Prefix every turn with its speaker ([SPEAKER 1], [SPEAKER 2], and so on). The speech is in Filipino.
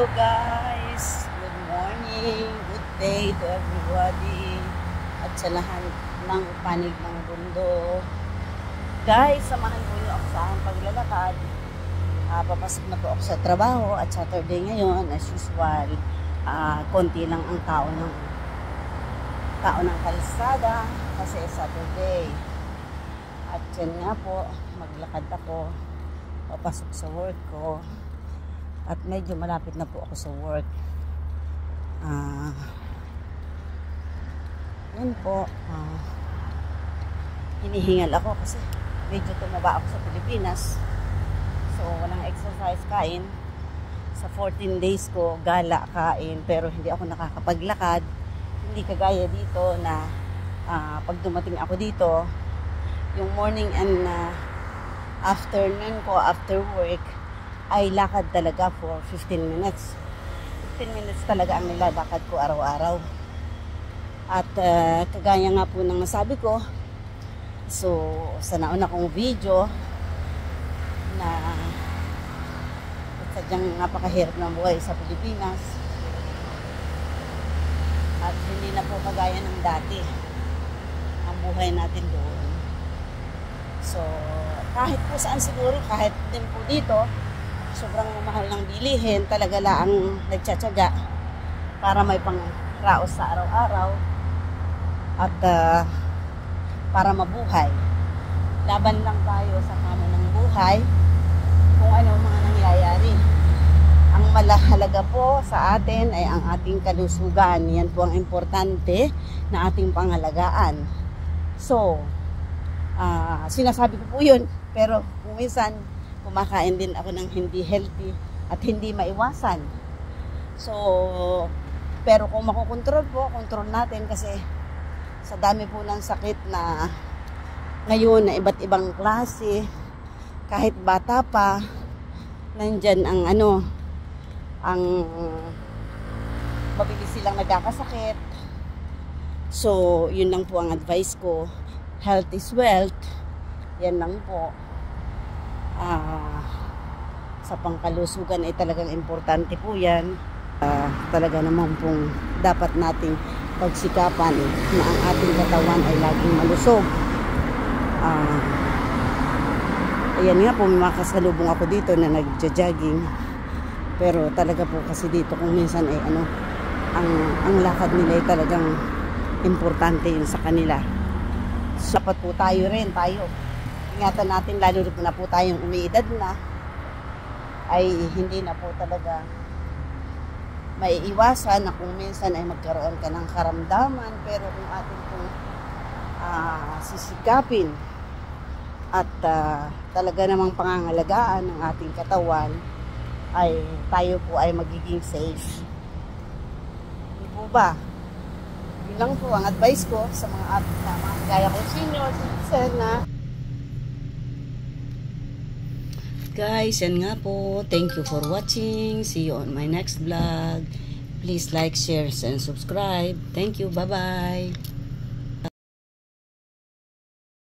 [SPEAKER 1] Hello guys, good morning, good day to everybody at sa lahat ng panig ng mundo. Guys, samahan po niyo ako sa aking paglalakad. Papasok na po ako sa trabaho at Saturday ngayon as usual. Konti lang ang tao ng kalsada kasi Saturday. At yan nga po, maglakad ako papasok sa work ko. At medyo malapit na po ako sa work. Yun po. Hinihingal ako kasi medyo tumaba ako sa Pilipinas. So, walang exercise, kain. Sa 14 days ko, gala, kain. Pero hindi ako nakakapaglakad. Hindi kagaya dito na pag dumating ako dito, yung morning and afternoon ko, after work, ay lakad talaga for 15 minutes. 15 minutes talaga ang nilalakad ko araw-araw. At kagaya nga po ng nasabi ko, so sa nauna kong video na sadyang napakahirap ng buhay sa Pilipinas. At hindi na po kagaya ng dati ang buhay natin doon. So kahit po saan siguro, kahit din po dito, sobrang mahal ng bilihin, talaga lang nagtsatsaga para may pangraos sa araw-araw at para mabuhay. Laban lang tayo sa hamon ng buhay kung ano mga nangyayari. Ang mahalaga po sa atin ay ang ating kalusugan. Yan po ang importante na ating pangalagaan. So, sinasabi ko po yun, pero kung minsan kumakain din ako ng hindi healthy at hindi maiwasan. So, pero kung makokontrol po, kontrol natin kasi sa dami po ng sakit na ngayon na iba't ibang klase, kahit bata pa, nandyan ang ang mabilis silang nagkakasakit. So, yun lang po ang advice ko. Health is wealth. Yan lang po. Sa pangkalusugan ay talagang importante po yan. Talaga naman pong dapat nating pagsikapan na ang ating katawan ay laging malusog. Ayan nga po, may makasalubong ako dito na nagja-jogging. Pero talaga po kasi dito kung minsan ay ang lakad nila ay talagang importante yun sa kanila. So, dapat po tayo ingatan natin, lalo na po tayong umiidad na, ay hindi na po talaga maiiwasan na kung minsan ay magkaroon ka ng karamdaman. Pero kung atin pong sisikapin at talaga namang pangangalagaan ng ating katawan, ay tayo po ay magiging safe. Hindi po ba? Yun lang po ang advice ko sa mga gaya ko senior citizen na guys, yan nga po. Thank you for watching. See you on my next vlog. Please like, share, and subscribe. Thank you. Bye-bye.